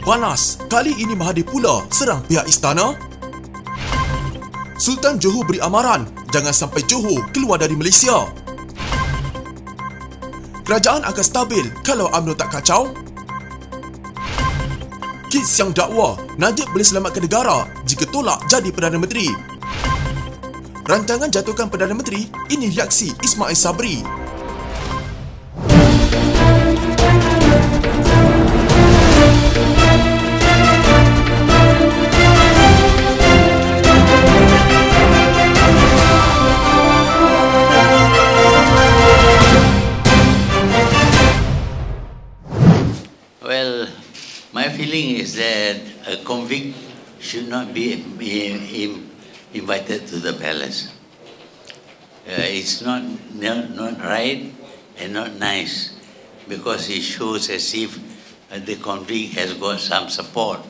Panas, kali ini Mahathir pula serang pihak istana. Sultan Johor beri amaran, jangan sampai Johor keluar dari Malaysia. Kerajaan akan stabil kalau UMNO tak kacau. Kids yang dakwa, Najib boleh selamatkan negara jika tolak jadi Perdana Menteri. Rancangan jatuhkan Perdana Menteri, ini reaksi Ismail Sabri. Well, my feeling is that a convict should not be invited to the palace. It's not right and not nice because it shows as if the convict has got some support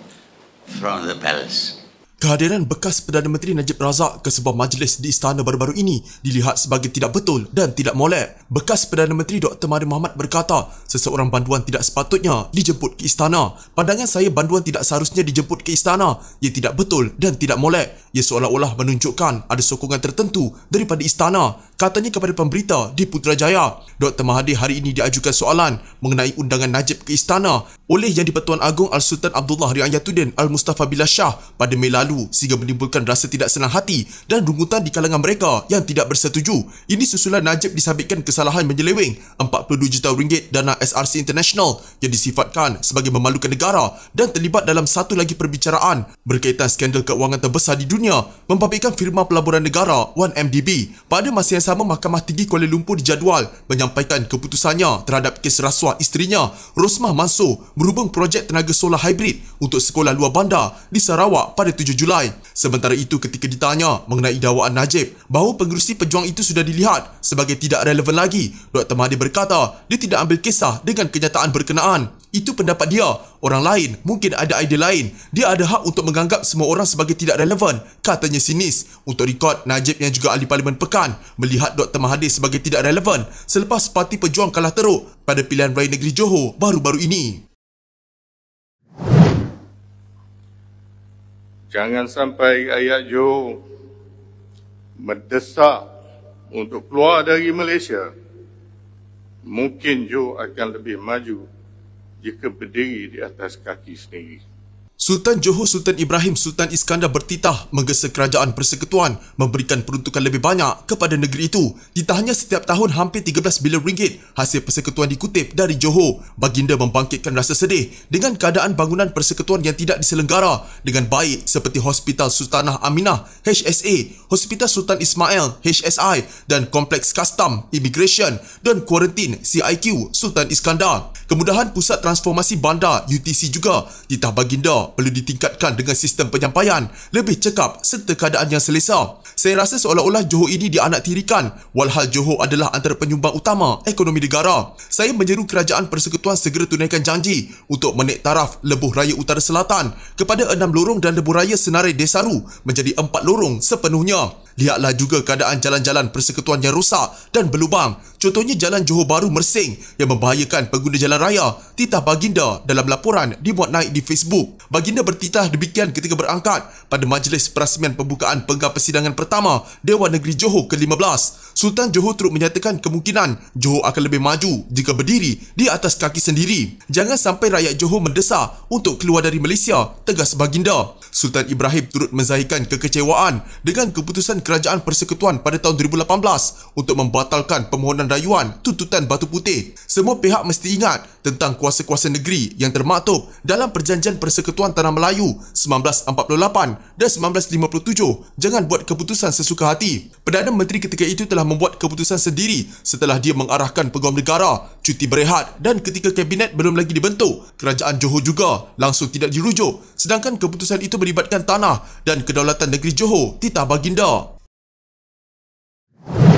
from the palace. Kehadiran bekas Perdana Menteri Najib Razak ke sebuah majlis di istana baru-baru ini dilihat sebagai tidak betul dan tidak molek. Bekas Perdana Menteri Dr. Mahathir Mohamad berkata, seseorang banduan tidak sepatutnya dijemput ke istana. Pandangan saya, banduan tidak seharusnya dijemput ke istana. Ia tidak betul dan tidak molek. Ia seolah-olah menunjukkan ada sokongan tertentu daripada istana, katanya kepada pemberita di Putrajaya. Dr. Mahathir hari ini diajukan soalan mengenai undangan Najib ke istana oleh Yang di-Pertuan Agong Al-Sultan Abdullah Riayatuddin Al-Mustafa Billah Shah pada Mei lalu, sehingga menimbulkan rasa tidak senang hati dan rungutan di kalangan mereka yang tidak bersetuju. Ini susulan Najib disabitkan kesalahan menyeleweng 42 juta ringgit dana SRC International yang disifatkan sebagai memalukan negara dan terlibat dalam satu lagi perbicaraan berkaitan skandal keuangan terbesar di dunia membabitkan firma pelaburan negara 1MDB. Pada masa yang sama, Mahkamah Tinggi Kuala Lumpur dijadual menyampaikan keputusannya terhadap kes rasuah isterinya Rosmah Mansor berhubung projek tenaga solar hybrid untuk sekolah luar bandar di Sarawak pada 7 Julai. Sementara itu, ketika ditanya mengenai dakwaan Najib bahawa pengerusi pejuang itu sudah dilihat sebagai tidak relevan lagi, Dr. Mahathir berkata dia tidak ambil kisah dengan kenyataan berkenaan. Itu pendapat dia. Orang lain mungkin ada idea lain. Dia ada hak untuk menganggap semua orang sebagai tidak relevan, katanya sinis. Untuk rekod, Najib yang juga ahli Parlimen Pekan melihat Dr. Mahathir sebagai tidak relevan selepas Parti Pejuang kalah teruk pada pilihan raya negeri Johor baru-baru ini. Jangan sampai rakyat Johor mendesak untuk keluar dari Malaysia. Mungkin Johor akan lebih maju jika berdiri di atas kaki sendiri. Sultan Johor Sultan Ibrahim Sultan Iskandar bertitah menggesa kerajaan persekutuan memberikan peruntukan lebih banyak kepada negeri itu. Titahnya setiap tahun hampir 13 bilion ringgit hasil persekutuan dikutip dari Johor. Baginda membangkitkan rasa sedih dengan keadaan bangunan persekutuan yang tidak diselenggara dengan baik seperti Hospital Sultanah Aminah HSA, Hospital Sultan Ismail HSI dan Kompleks Custom, Immigration dan Kuarantin CIQ Sultan Iskandar. Kemudahan Pusat Transformasi Bandar UTC juga. Titah baginda perlu ditingkatkan dengan sistem penyampaian lebih cekap serta keadaan yang selesa. Saya rasa seolah-olah Johor ini dianaktirikan, walhal Johor adalah antara penyumbang utama ekonomi negara. Saya menyeru kerajaan persekutuan segera tunaikan janji untuk menaik taraf lebuh raya utara selatan kepada 6 lorong dan lebuh raya Senarai Desaru menjadi 4 lorong sepenuhnya. Lihatlah juga keadaan jalan-jalan persekutuan yang rosak dan berlubang. Contohnya Jalan Johor Baru Mersing yang membahayakan pengguna jalan raya. Titah baginda dalam laporan dimuat naik di Facebook. Baginda bertitah demikian ketika berangkat pada majlis perasmian pembukaan penggal persidangan pertama Dewan Negeri Johor ke-15. Sultan Johor turut menyatakan kemungkinan Johor akan lebih maju jika berdiri di atas kaki sendiri. Jangan sampai rakyat Johor mendesak untuk keluar dari Malaysia, tegas baginda. Sultan Ibrahim turut menzahirkan kekecewaan dengan keputusan kerajaan persekutuan pada tahun 2018 untuk membatalkan permohonan rayuan tuntutan Batu Putih. Semua pihak mesti ingat tentang kuasa-kuasa negeri yang termaktub dalam Perjanjian Persekutuan Tanah Melayu 1948 dan 1957. Jangan buat keputusan sesuka hati. Perdana Menteri ketika itu telah membuat keputusan sendiri setelah dia mengarahkan Pegawai Negara cuti berehat, dan ketika kabinet belum lagi dibentuk, kerajaan Johor juga langsung tidak dirujuk, sedangkan keputusan itu melibatkan tanah dan kedaulatan negeri Johor, titah baginda.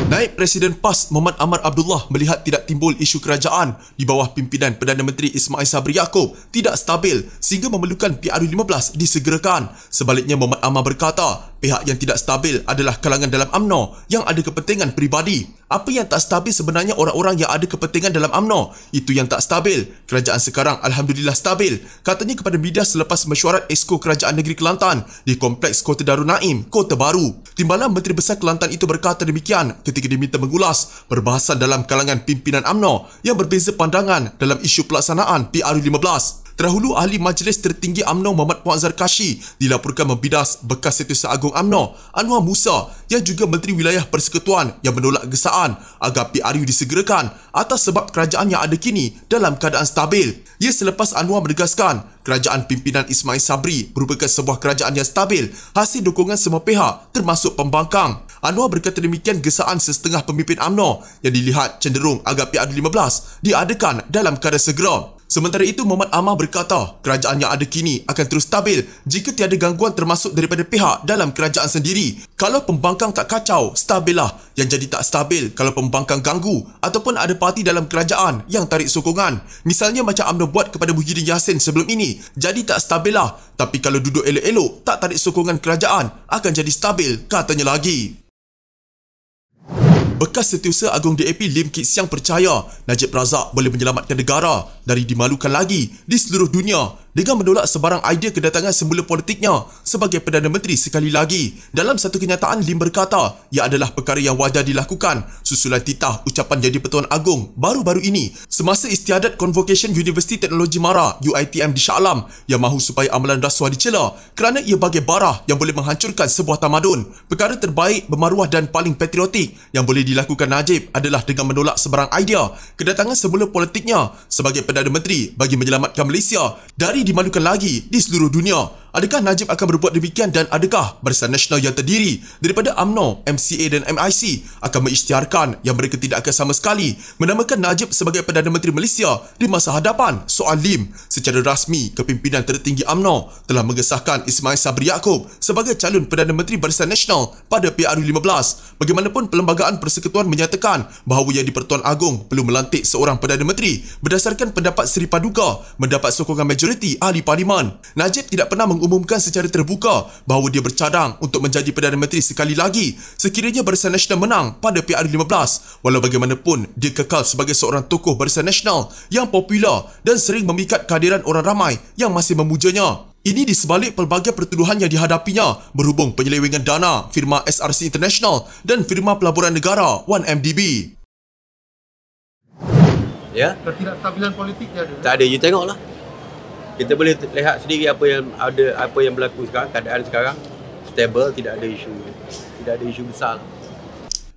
Naib Presiden PAS Muhammad Amar Abdullah melihat tidak timbul isu kerajaan di bawah pimpinan Perdana Menteri Ismail Sabri Yaakob tidak stabil sehingga memerlukan PRU15 disegerakan. Sebaliknya, Muhammad Amar berkata Pihak yang tidak stabil adalah kalangan dalam UMNO yang ada kepentingan peribadi. Apa yang tak stabil sebenarnya orang-orang yang ada kepentingan dalam UMNO. Itu yang tak stabil. Kerajaan sekarang alhamdulillah stabil. Katanya kepada media selepas mesyuarat Esko Kerajaan Negeri Kelantan di Kompleks Kota Darul Naim, Kota Baru. Timbalan Menteri Besar Kelantan itu berkata demikian ketika diminta mengulas perbahasan dalam kalangan pimpinan UMNO yang berbeza pandangan dalam isu pelaksanaan PRU15. Terdahulu, Ahli Majlis Tertinggi UMNO Muhammad Puan Zarkashi dilaporkan membidas bekas Setiausaha Agung UMNO Anwar Musa yang juga Menteri Wilayah Persekutuan yang menolak gesaan agar PRU disegerakan atas sebab kerajaan yang ada kini dalam keadaan stabil. Ia selepas Anwar menegaskan kerajaan pimpinan Ismail Sabri merupakan sebuah kerajaan yang stabil hasil dukungan semua pihak termasuk pembangkang. Anwar berkata demikian gesaan setengah pemimpin UMNO yang dilihat cenderung agar PRU15 diadakan dalam keadaan segera. Sementara itu, Muhammad Amar berkata kerajaan yang ada kini akan terus stabil jika tiada gangguan termasuk daripada pihak dalam kerajaan sendiri. Kalau pembangkang tak kacau, stabillah. Yang jadi tak stabil kalau pembangkang ganggu ataupun ada parti dalam kerajaan yang tarik sokongan. Misalnya macam UMNO buat kepada Muhyiddin Yassin sebelum ini, jadi tak stabillah. Tapi kalau duduk elok-elok, tak tarik sokongan kerajaan, akan jadi stabil, katanya lagi. Bekas Setiausaha Agung DAP Lim Kit Siang percaya Najib Razak boleh menyelamatkan negara dari dimalukan lagi di seluruh dunia dengan menolak sebarang idea kedatangan semula politiknya sebagai Perdana Menteri sekali lagi. Dalam satu kenyataan, Lim berkata ia adalah perkara yang wajar dilakukan susulan titah ucapan Jadi Pertuan Agong baru-baru ini semasa istiadat Convocation Universiti Teknologi Mara UiTM di Shah Alam yang mahu supaya amalan rasuah dicela kerana ia bagai barah yang boleh menghancurkan sebuah tamadun. Perkara terbaik, bermaruah dan paling patriotik yang boleh dilakukan Najib adalah dengan menolak sebarang idea kedatangan semula politiknya sebagai Perdana Menteri bagi menyelamatkan Malaysia dari dimalukan lagi di seluruh dunia. Adakah Najib akan berbuat demikian dan adakah Barisan Nasional yang terdiri daripada UMNO, MCA dan MIC akan mengisytiharkan yang mereka tidak akan sama sekali menamakan Najib sebagai Perdana Menteri Malaysia di masa hadapan? Soal Lim, secara rasmi kepimpinan tertinggi UMNO telah mengesahkan Ismail Sabri Yaakob sebagai calon Perdana Menteri Barisan Nasional pada PRU15. Bagaimanapun, Perlembagaan Persekutuan menyatakan bahawa Yang di-Pertuan Agong perlu melantik seorang Perdana Menteri berdasarkan pendapat Seri Paduka mendapat sokongan majoriti ahli parlimen. Najib tidak pernah mengumumkan secara terbuka bahawa dia bercadang untuk menjadi Perdana Menteri sekali lagi sekiranya Barisan Nasional menang pada PRU15. Walau bagaimanapun, dia kekal sebagai seorang tokoh Barisan Nasional yang popular dan sering memikat kehadiran orang ramai yang masih memujanya. Ini di sebalik pelbagai pertuduhan yang dihadapinya berhubung penyelewengan dana firma SRC International dan firma pelaburan negara 1MDB. Ya. Ketidakstabilan politik dia ada. Tak ada, you tengoklah. Kita boleh lihat sendiri apa yang berlaku sekarang, keadaan sekarang stable, tidak ada isu besar.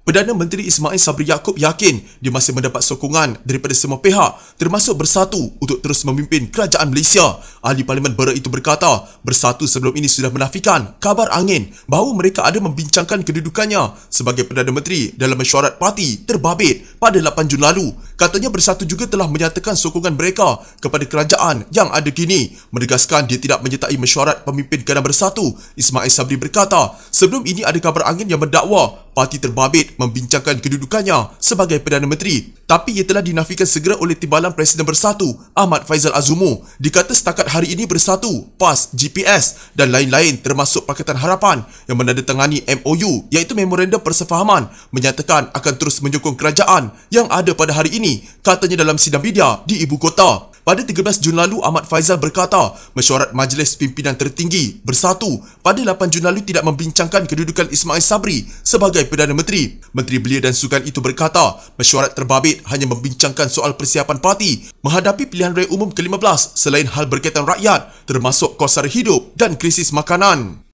Perdana Menteri Ismail Sabri Yaakob yakin dia masih mendapat sokongan daripada semua pihak termasuk Bersatu untuk terus memimpin kerajaan Malaysia. Ahli Parlimen Bera itu berkata Bersatu sebelum ini sudah menafikan kabar angin bahawa mereka ada membincangkan kedudukannya sebagai Perdana Menteri dalam mesyuarat parti terbabit pada 8 Jun lalu. Katanya Bersatu juga telah menyatakan sokongan mereka kepada kerajaan yang ada kini. Menegaskan dia tidak menyertai mesyuarat pemimpin kanan Bersatu. Ismail Sabri berkata sebelum ini ada kabar angin yang mendakwa parti terbabit membincangkan kedudukannya sebagai Perdana Menteri, tapi ia telah dinafikan segera oleh Timbalan Presiden Bersatu Ahmad Faizal Azumu. Dikata setakat hari ini Bersatu, PAS, GPS dan lain-lain termasuk Pakatan Harapan yang menandatangani MOU iaitu Memorandum Persefahaman menyatakan akan terus menyokong kerajaan yang ada pada hari ini, katanya dalam sidang media di Ibu Kota. Pada 13 Jun lalu, Ahmad Faizal berkata mesyuarat Majlis Pimpinan Tertinggi Bersatu pada 8 Jun lalu tidak membincangkan kedudukan Ismail Sabri sebagai Perdana Menteri. Menteri Belia dan Sukan itu berkata mesyuarat terbabit hanya membincangkan soal persiapan parti menghadapi pilihan raya umum ke-15 selain hal berkaitan rakyat termasuk kos sara hidup dan krisis makanan.